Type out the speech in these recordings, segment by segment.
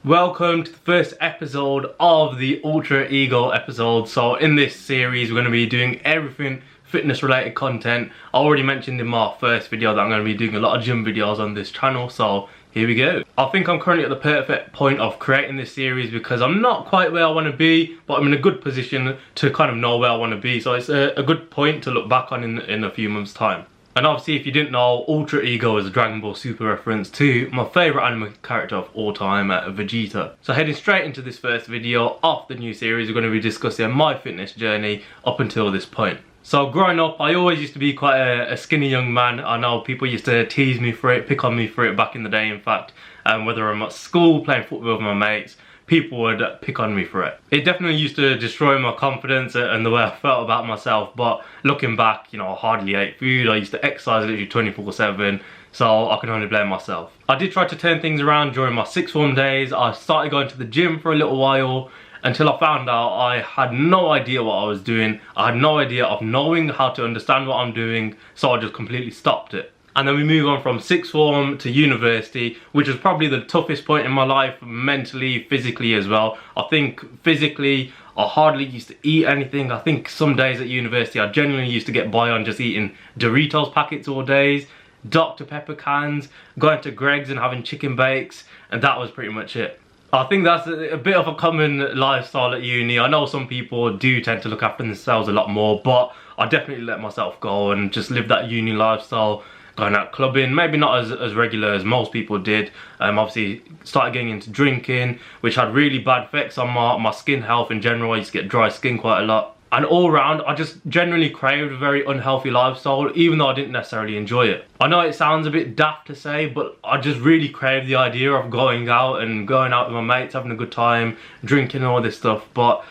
Welcome to the first episode of the Ultra Ego episode. So in this series we're going to be doing everything fitness related content. I already mentioned in my first video that I'm going to be doing a lot of gym videos on this channel, so here we go. I think I'm currently at the perfect point of creating this series because I'm not quite where I want to be, but I'm in a good position to kind of know where I want to be, so it's a good point to look back on in a few months time. And obviously, if you didn't know, Ultra Ego is a Dragon Ball Super reference to my favourite anime character of all time, Vegeta. So heading straight into this first video of the new series, we're going to be discussing my fitness journey up until this point. So growing up, I always used to be quite a skinny young man. I know people used to tease me for it, pick on me for it back in the day, in fact. Whether I'm at school, playing football with my mates, people would pick on me for it. It definitely used to destroy my confidence and the way I felt about myself, but looking back, you know, I hardly ate food. I used to exercise literally 24/7, so I can only blame myself. I did try to turn things around during my sixth form days. I started going to the gym for a little while until I found out I had no idea what I was doing. I had no idea of knowing how to understand what I'm doing, so I just completely stopped it. And then we move on from sixth form to university, which was probably the toughest point in my life, mentally, physically as well. I think physically, I hardly used to eat anything. I think some days at university, I genuinely used to get by on just eating Doritos packets all days, Dr. Pepper cans, going to Greg's and having chicken bakes, and that was pretty much it. I think that's a bit of a common lifestyle at uni. I know some people do tend to look after themselves a lot more, but I definitely let myself go and just live that uni lifestyle. Going out clubbing, maybe not as regular as most people did. Obviously started getting into drinking, which had really bad effects on my skin health in general. I used to get dry skin quite a lot. And all round, I just generally craved a very unhealthy lifestyle, even though I didn't necessarily enjoy it. I know it sounds a bit daft to say, but I just really craved the idea of going out with my mates, having a good time, drinking and all this stuff. But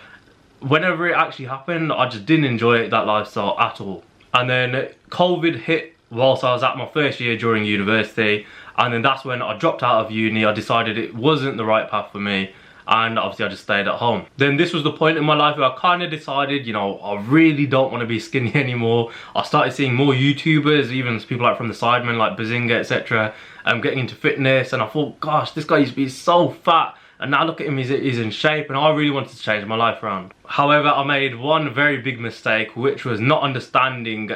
whenever it actually happened, I just didn't enjoy that lifestyle at all. And then COVID hit whilst I was at my first year during university, and then that's when I dropped out of uni. I decided it wasn't the right path for me, and obviously I just stayed at home. Then this was the point in my life where I kind of decided, you know, I really don't want to be skinny anymore. I started seeing more YouTubers, even people like from the Sidemen, like Bazinga, etc. Getting into fitness, and I thought, gosh, this guy used to be so fat, and now look at him, he's in shape, and I really wanted to change my life around. However, I made one very big mistake, which was not understanding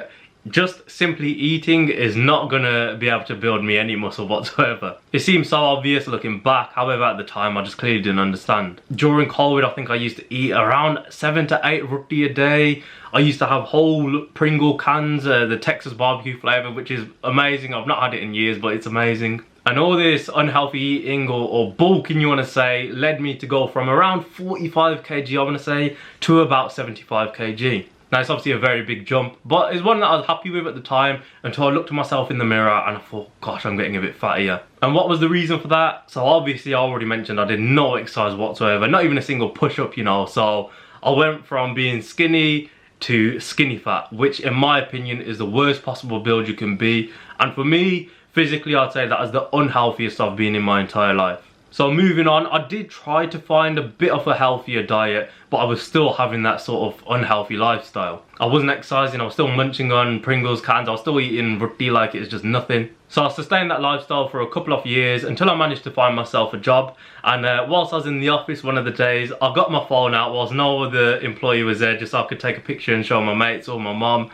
just simply eating is not gonna be able to build me any muscle whatsoever. It seems so obvious looking back, however at the time I just clearly didn't understand. During COVID, I think I used to eat around 7 to 8 roti a day. I used to have whole Pringle cans, the Texas barbecue flavour, which is amazing. I've not had it in years, but it's amazing. And all this unhealthy eating or bulking, you want to say, led me to go from around 45 kg, I want to say, to about 75 kg. Now it's obviously a very big jump, but it's one that I was happy with at the time until I looked at myself in the mirror and I thought, gosh, I'm getting a bit fattier. And what was the reason for that? So obviously I already mentioned I did no exercise whatsoever, not even a single push-up, you know. So I went from being skinny to skinny fat, which in my opinion is the worst possible build you can be. And for me, physically, I'd say that is the unhealthiest I've been in my entire life. So moving on, I did try to find a bit of a healthier diet, but I was still having that sort of unhealthy lifestyle. I wasn't exercising, I was still munching on Pringles cans, I was still eating roti like it's just nothing. So I sustained that lifestyle for a couple of years until I managed to find myself a job. And whilst I was in the office one of the days, I got my phone out whilst no other employee was there, just so I could take a picture and show my mates or my mom.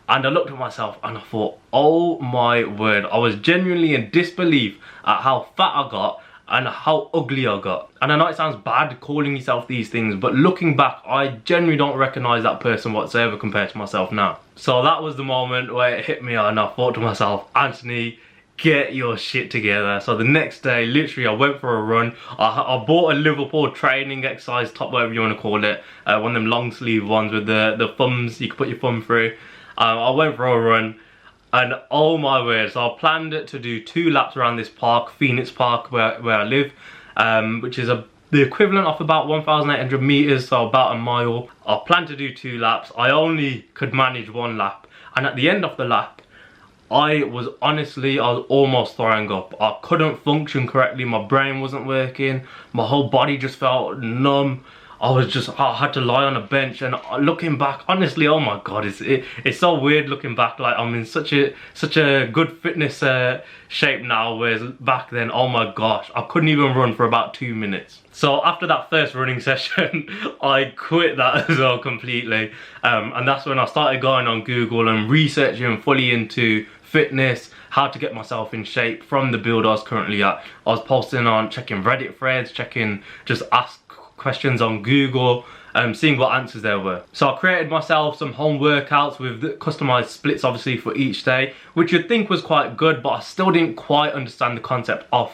And I looked at myself and I thought, oh my word, I was genuinely in disbelief at how fat I got and how ugly I got. And I know it sounds bad calling yourself these things, but looking back, I genuinely don't recognise that person whatsoever compared to myself now. So that was the moment where it hit me and I thought to myself, Anthony, get your shit together. So the next day, literally, I went for a run. I bought a Liverpool training exercise top, whatever you want to call it, one of them long sleeve ones with the thumbs, you can put your thumb through. I went for a run. And oh my word, so I planned to do 2 laps around this park, Phoenix Park, where I live, which is the equivalent of about 1,800 meters, so about a mile. I planned to do 2 laps. I only could manage 1 lap, and at the end of the lap, I was almost throwing up. I couldn't function correctly, my brain wasn't working, my whole body just felt numb. I had to lie on a bench, and looking back, honestly, oh my god, it's so weird looking back. Like, I'm in such a good fitness shape now, whereas back then, oh my gosh, I couldn't even run for about 2 minutes. So after that first running session, I quit that as well completely, and that's when I started going on Google and researching fully into fitness, how to get myself in shape from the build I was currently at. I was posting on, checking Reddit threads, checking, just ask questions on Google, seeing what answers there were. So I created myself some home workouts with customized splits obviously for each day, which you'd think was quite good, but I still didn't quite understand the concept of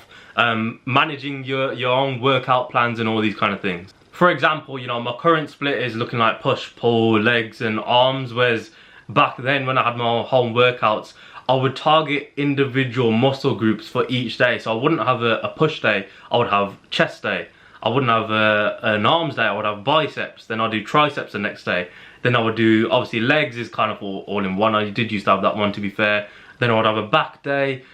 managing your own workout plans and all these kind of things. For example, you know, my current split is looking like push, pull, legs and arms, whereas back then when I had my home workouts, I would target individual muscle groups for each day. So I wouldn't have a push day, I would have chest day. I wouldn't have an arms day, I would have biceps, then I'd do triceps the next day. Then I would do, obviously legs is kind of all in one, I did used to have that one to be fair. Then I would have a back day,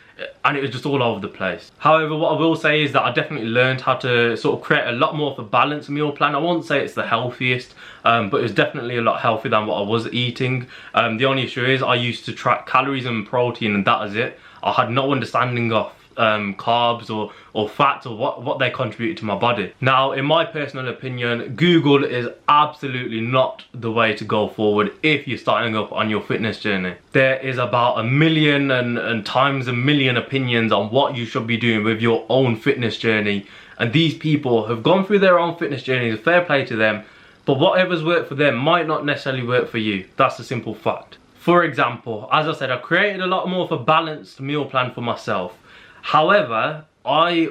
and it was just all over the place. However, what I will say is that I definitely learned how to sort of create a lot more of a balanced meal plan. I won't say it's the healthiest, but it's definitely a lot healthier than what I was eating. The only issue is I used to track calories and protein, and that is it. I had no understanding of carbs or fats or what they contribute to my body. Now, in my personal opinion, Google is absolutely not the way to go forward if you're starting up on your fitness journey. There is about a million and times a million opinions on what you should be doing with your own fitness journey, and these people have gone through their own fitness journeys, fair play to them, but whatever's worked for them might not necessarily work for you. That's a simple fact. For example, as I said, I created a lot more of a balanced meal plan for myself. However, I,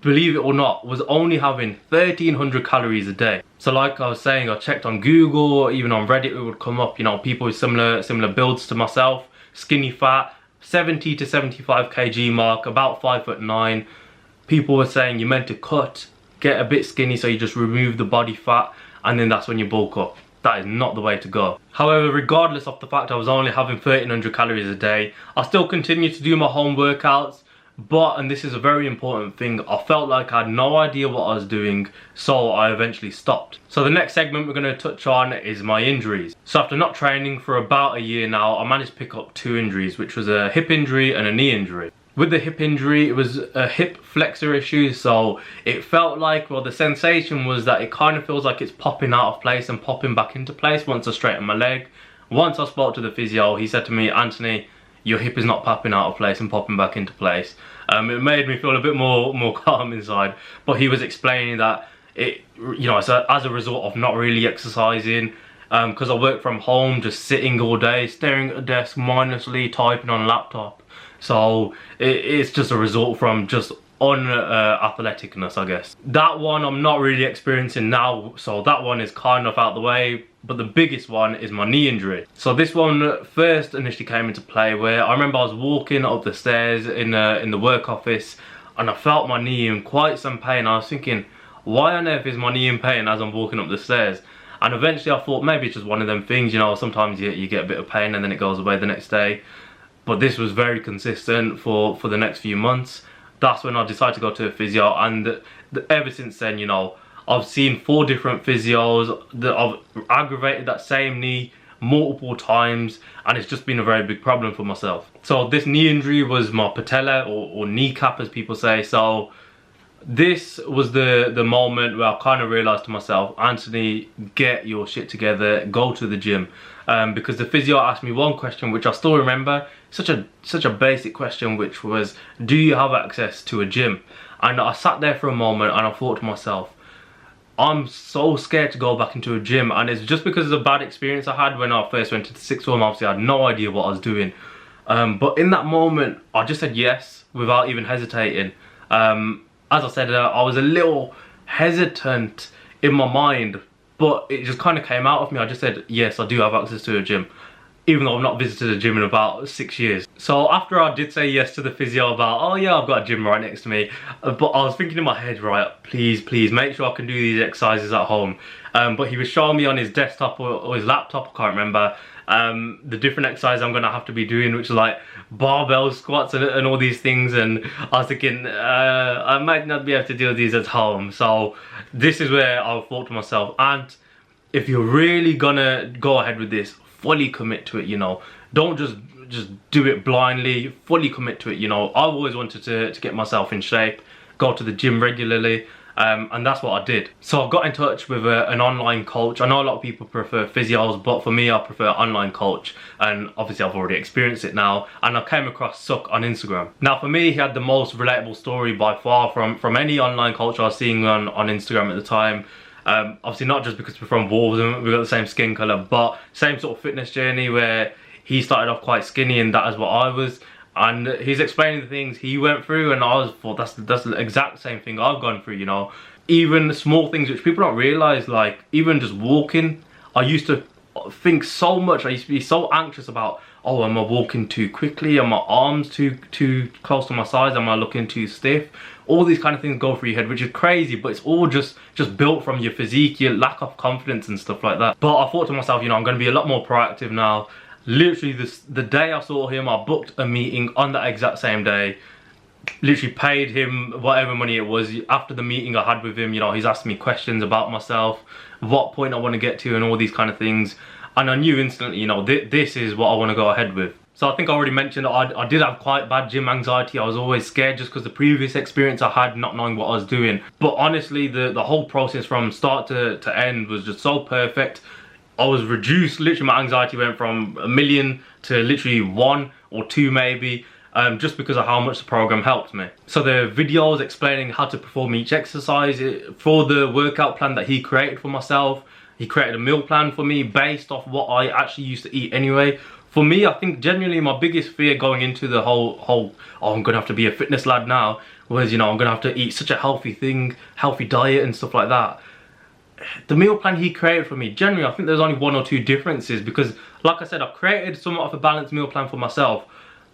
believe it or not, was only having 1,300 calories a day. So like I was saying, I checked on Google, even on Reddit it would come up, you know, people with similar builds to myself, skinny fat, 70 to 75 kg mark, about 5'9". People were saying you're meant to cut, get a bit skinny so you just remove the body fat, and then that's when you bulk up. That is not the way to go. However, regardless of the fact I was only having 1,300 calories a day, I still continued to do my home workouts. But, and this is a very important thing, I felt like I had no idea what I was doing, so I eventually stopped. So the next segment we're going to touch on is my injuries. So after not training for about a year now, I managed to pick up 2 injuries, which was a hip injury and a knee injury. With the hip injury, it was a hip flexor issue, so it felt like, well, the sensation was that it kind of feels like it's popping out of place and popping back into place once I straighten my leg. Once I spoke to the physio, he said to me, "Anthony, your hip is not popping out of place and popping back into place." It made me feel a bit more calm inside, but he was explaining that it, you know, as a result of not really exercising, because I work from home, just sitting all day, staring at a desk mindlessly, typing on a laptop. So it's just a result from just unathleticness, I guess. That one I'm not really experiencing now, so that one is kind of out the way. But the biggest one is my knee injury. So this one first initially came into play where I remember I was walking up the stairs in the work office, and I felt my knee in quite some pain. I was thinking, why on earth is my knee in pain as I'm walking up the stairs? And eventually I thought maybe it's just one of them things, you know, sometimes you get a bit of pain and then it goes away the next day. But this was very consistent for the next few months. That's when I decided to go to a physio, and ever since then, you know, I've seen 4 different physios that have aggravated that same knee multiple times, and it's just been a very big problem for myself. So this knee injury was my patella or kneecap, as people say. So this was the moment where I kind of realised to myself, Anthony, get your shit together, go to the gym. Because the physio asked me one question which I still remember, such a basic question, which was, do you have access to a gym? And I sat there for a moment and I thought to myself, I'm so scared to go back into a gym, and it's just because of the bad experience I had when I first went into sixth form. Obviously I had no idea what I was doing, but in that moment I just said yes without even hesitating. As I said, I was a little hesitant in my mind, but it just kind of came out of me. I just said, yes, I do have access to a gym. even though I've not visited a gym in about 6 years. So after I did say yes to the physio about, oh yeah, I've got a gym right next to me, but I was thinking in my head, right, please make sure I can do these exercises at home. But he was showing me on his desktop or his laptop, I can't remember, the different exercises I'm gonna have to be doing, which is like barbell squats and all these things, and I was thinking I might not be able to do these at home. So this is where I thought to myself, and if you're really gonna go ahead with this, fully commit to it, you know. Don't just do it blindly, fully commit to it, you know. I've always wanted to get myself in shape, go to the gym regularly, and that's what I did. So I got in touch with an online coach. I know a lot of people prefer physios, but for me I prefer online coach, and obviously I've already experienced it now, and I came across Suck on Instagram. Now for me, he had the most relatable story by far from any online coach I was seeing on Instagram at the time. Obviously not just because we're from Wolves and we've got the same skin colour, but same sort of fitness journey where he started off quite skinny and that is what I was, and he's explaining the things he went through, and I thought that's the exact same thing I've gone through, you know. Even small things which people don't realise, like even just walking, I used to think so much, I used to be so anxious about, oh, am I walking too quickly, are my arms too close to my sides, am I looking too stiff? All these kind of things go through your head, which is crazy, but it's all just built from your physique, your lack of confidence and stuff like that. But I thought to myself, you know, I'm going to be a lot more proactive now. Literally the day I saw him, I booked a meeting on that exact same day. Literally paid him whatever money it was. After the meeting I had with him, you know, he's asked me questions about myself, what point I want to get to and all these kind of things. And I knew instantly, you know, this is what I want to go ahead with. So I think I already mentioned I did have quite bad gym anxiety. I was always scared just because the previous experience I had, not knowing what I was doing. But honestly, the whole process from start to end was just so perfect. I was reduced, literally my anxiety went from 1 million to literally 1 or 2 maybe, just because of how much the program helped me. So the videos explaining how to perform each exercise, for the workout plan that he created for myself, he created a meal plan for me based off what I actually used to eat anyway. For me, I think genuinely my biggest fear going into the whole oh, I'm gonna have to be a fitness lad now, was, you know, I'm gonna have to eat such a healthy diet and stuff like that. The meal plan he created for me, generally I think there's only 1 or 2 differences, because like I said, I've created somewhat of a balanced meal plan for myself,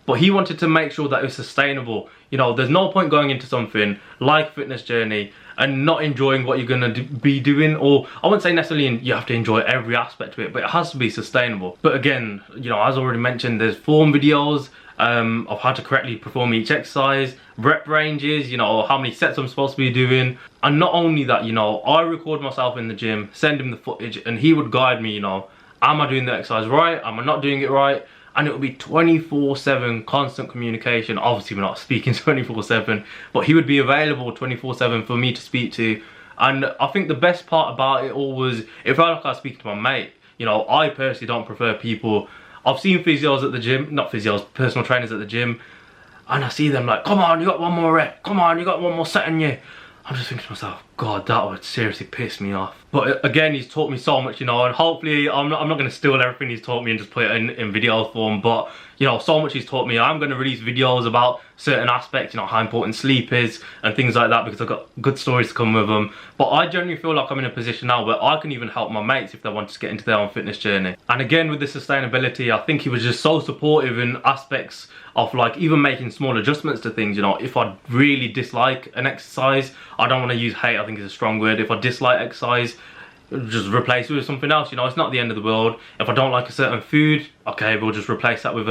but he wanted to make sure that it was sustainable. You know, there's no point going into something like fitness journey and not enjoying what you're gonna be doing, or I wouldn't say necessarily you have to enjoy every aspect of it, but it has to be sustainable. But again, you know, as already mentioned, there's form videos of how to correctly perform each exercise, rep ranges, you know, how many sets I'm supposed to be doing. And not only that, you know, I record myself in the gym, send him the footage, and he would guide me, you know, am I doing the exercise right, am I not doing it right? And it would be 24/7 constant communication. Obviously we're not speaking 24/7, but he would be available 24/7 for me to speak to. And I think the best part about it all was, it felt like I was speaking to my mate. You know, I personally don't prefer people. I've seen physios at the gym, not physios, personal trainers at the gym, and I see them like, come on, you got 1 more rep, come on, you got 1 more set in you. I'm just thinking to myself, God, that would seriously piss me off. But again, he's taught me so much, you know, and hopefully I'm not going to steal everything he's taught me and just put it in video form, but, you know, so much he's taught me. I'm going to release videos about certain aspects, you know, how important sleep is and things like that, because I've got good stories to come with them. But I genuinely feel like I'm in a position now where I can even help my mates if they want to get into their own fitness journey. And again, with the sustainability, I think he was just so supportive in aspects of like even making small adjustments to things. You know, if I really dislike an exercise, I don't want to use hate, I think it's a strong word. If I dislike exercise, just replace it with something else. You know, it's not the end of the world. If I don't like a certain food, okay, we'll just replace that with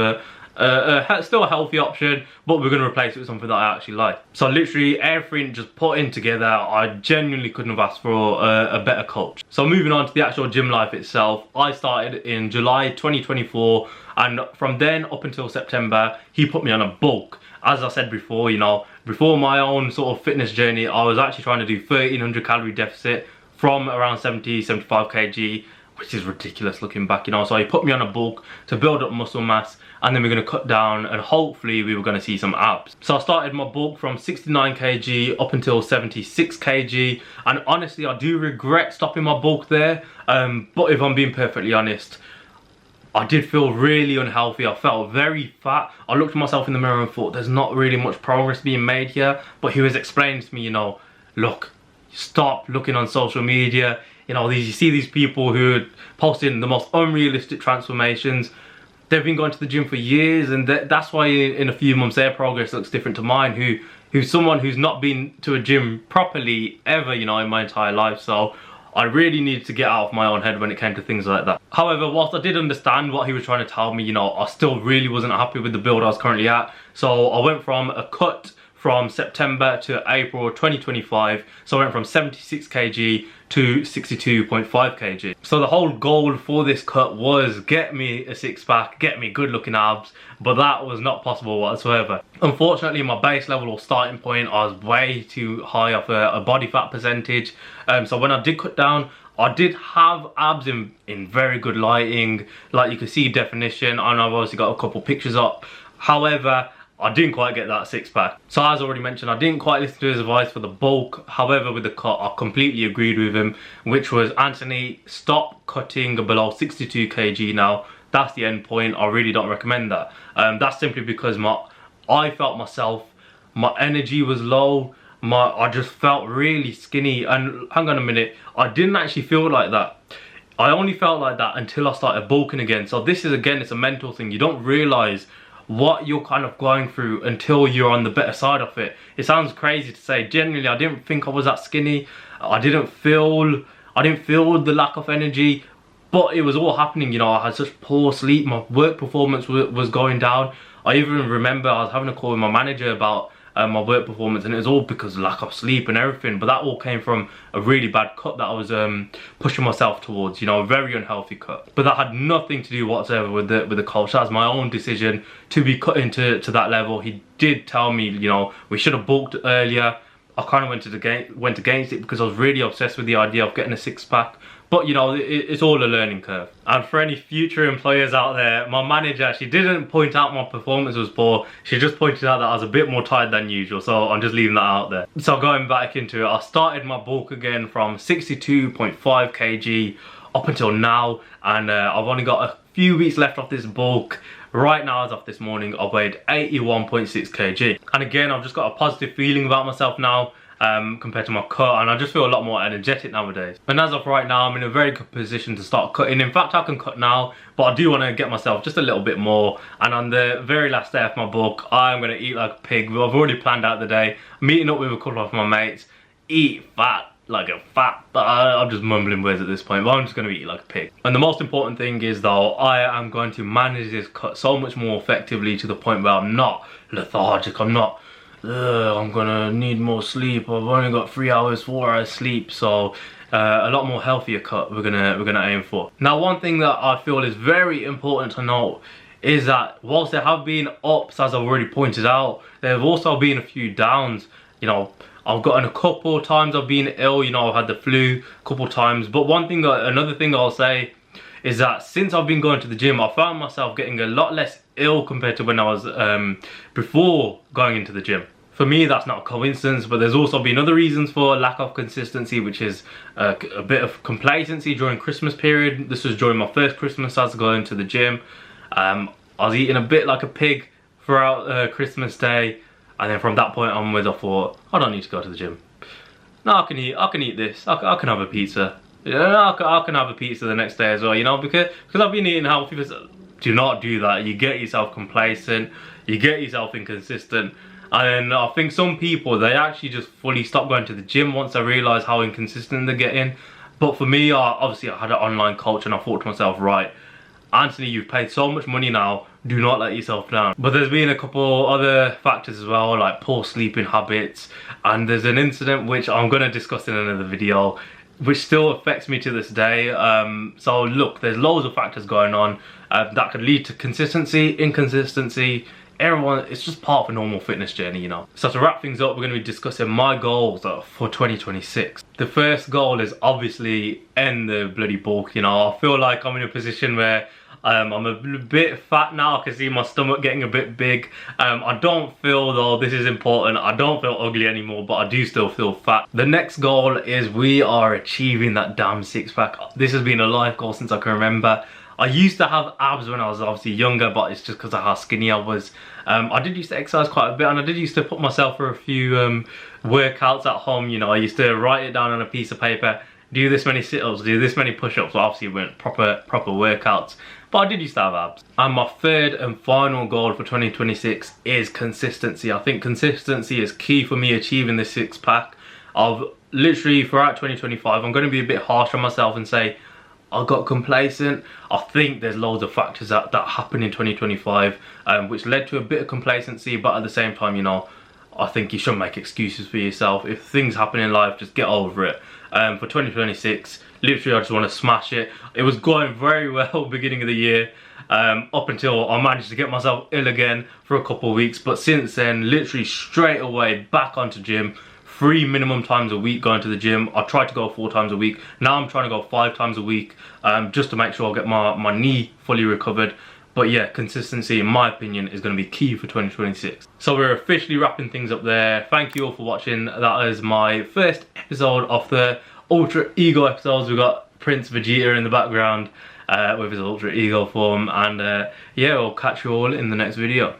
still a healthy option, but we're going to replace it with something that I actually like. So literally everything just put in together. I genuinely couldn't have asked for a better coach. So moving on to the actual gym life itself, I started in July 2024, and from then up until September, he put me on a bulk. As I said before, you know, before my own sort of fitness journey, I was actually trying to do 1300 calorie deficit from around 75 kg, which is ridiculous looking back, you know. So he put me on a bulk to build up muscle mass, and then we're going to cut down and hopefully we were going to see some abs. So I started my bulk from 69 kg up until 76 kg, and honestly I do regret stopping my bulk there, but if I'm being perfectly honest, I did feel really unhealthy. I felt very fat. I looked at myself in the mirror and thought there's not really much progress being made here. But he was explaining to me, you know, look, stop looking on social media. You know, you see these people who are posting the most unrealistic transformations. they've been going to the gym for years, and that's why in a few months their progress looks different to mine, who's someone who's not been to a gym properly ever, you know, in my entire life. So I really needed to get out of my own head when it came to things like that. However, whilst I did understand what he was trying to tell me, you know, I still really wasn't happy with the build I was currently at. So I went from a cut from September to April 2025. So I went from 76 kg to 62.5 kg. So the whole goal for this cut was get me a six pack, get me good looking abs, but that was not possible whatsoever. Unfortunately, my base level or starting point, I was way too high off a body fat percentage. So when I did cut down, I did have abs in very good lighting, like you can see definition, and I've obviously got a couple pictures up. However, I didn't quite get that six pack. So as already mentioned, I didn't quite listen to his advice for the bulk. However, with the cut, I completely agreed with him, which was, Anthony, stop cutting below 62 kg now. That's the end point. I really don't recommend that. That's simply because I felt myself, my energy was low, I just felt really skinny. And hang on a minute, I didn't actually feel like that. I only felt like that until I started bulking again. So this is, again, it's a mental thing. You don't realise what you're kind of going through until you're on the better side of it. It sounds crazy to say. Generally, I didn't think I was that skinny. I didn't feel the lack of energy, but it was all happening. You know, I had such poor sleep. My work performance was going down. I even remember I was having a call with my manager about my work performance, and it was all because of lack of sleep and everything. But that all came from a really bad cut that I was pushing myself towards, you know, a very unhealthy cut. But that had nothing to do whatsoever with the coach. That was my own decision to be cut into that level. He did tell me, you know, we should have bulked earlier. I kind of went against it because I was really obsessed with the idea of getting a six pack. But you know, it's all a learning curve. And for any future employers out there, my manager, she didn't point out my performance was poor. She just pointed out that I was a bit more tired than usual. So I'm just leaving that out there. So going back into it, I started my bulk again from 62.5 kg up until now. And I've only got a few weeks left off this bulk. Right now, as of this morning, I weighed 81.6 kg. And again, I've just got a positive feeling about myself now. Compared to my cut, and I just feel a lot more energetic nowadays. And as of right now, I'm in a very good position to start cutting. In fact, I can cut now, but I do want to get myself just a little bit more. And on the very last day of my bulk, I'm going to eat like a pig. I've already planned out the day, meeting up with a couple of my mates, eat fat like a fat, I'm just mumbling words at this point, but I'm just going to eat like a pig. And the most important thing is though, I am going to manage this cut so much more effectively, to the point where I'm not lethargic, I'm not I'm gonna need more sleep, I've only got 3 hours, 4 hours sleep. So a lot more healthier cut we're gonna aim for. Now, one thing that I feel is very important to note is that whilst there have been ups, as I've already pointed out, there have also been a few downs. You know, I've gotten a couple times I've been ill, you know, I've had the flu a couple times. But another thing I'll say is that since I've been going to the gym, I found myself getting a lot less ill compared to when I was before going into the gym. For me, that's not a coincidence, but there's also been other reasons for lack of consistency, which is a bit of complacency during Christmas period. This was during my first Christmas as going to the gym. I was eating a bit like a pig throughout Christmas Day, and then from that point onwards, I thought, I don't need to go to the gym. No, I can eat this. I can have a pizza. Yeah, I can have a pizza the next day as well, you know, because I've been eating healthy. Do not do that. You get yourself complacent, you get yourself inconsistent. And I think some people, they actually just fully stop going to the gym once they realise how inconsistent they're getting. But for me, obviously I had an online coach, and I thought to myself, right, Anthony, you've paid so much money now, do not let yourself down. But there's been a couple other factors as well, like poor sleeping habits. And there's an incident which I'm going to discuss in another video, which still affects me to this day. So look, there's loads of factors going on that could lead to consistency, inconsistency. It's just part of a normal fitness journey, you know. So to wrap things up, we're going to be discussing my goals for 2026. The first goal is obviously end the bloody bulk, you know. I feel like I'm in a position where I'm a bit fat now. I can see my stomach getting a bit big. I don't feel, though, this is important, I don't feel ugly anymore, but I do still feel fat. The next goal is we are achieving that damn six pack. This has been a life goal since I can remember. I used to have abs when I was obviously younger, but it's just because of how skinny I was. I did used to exercise quite a bit, and I did used to put myself for a few workouts at home, you know. I used to write it down on a piece of paper do this many sit-ups, do this many push-ups. Well, obviously it weren't proper workouts, but I did used to have abs. And my third and final goal for 2026 is consistency. I think consistency is key for me achieving this six-pack. I've literally, throughout 2025, I'm going to be a bit harsh on myself and say I got complacent. I think there's loads of factors that happened in 2025 which led to a bit of complacency, but at the same time, you know, I think you shouldn't make excuses for yourself. If things happen in life, just get over it. For 2026, literally I just want to smash it. It was going very well beginning of the year, up until I managed to get myself ill again for a couple of weeks. But since then, literally straight away back onto gym. 3 minimum times a week going to the gym. I tried to go 4 times a week. Now I'm trying to go 5 times a week, just to make sure I get my knee fully recovered. But yeah, consistency, in my opinion, is going to be key for 2026. So we're officially wrapping things up there. Thank you all for watching. That is my first episode of the Ultra Ego episodes. We've got Prince Vegeta in the background with his Ultra Ego form. And yeah, we'll catch you all in the next video.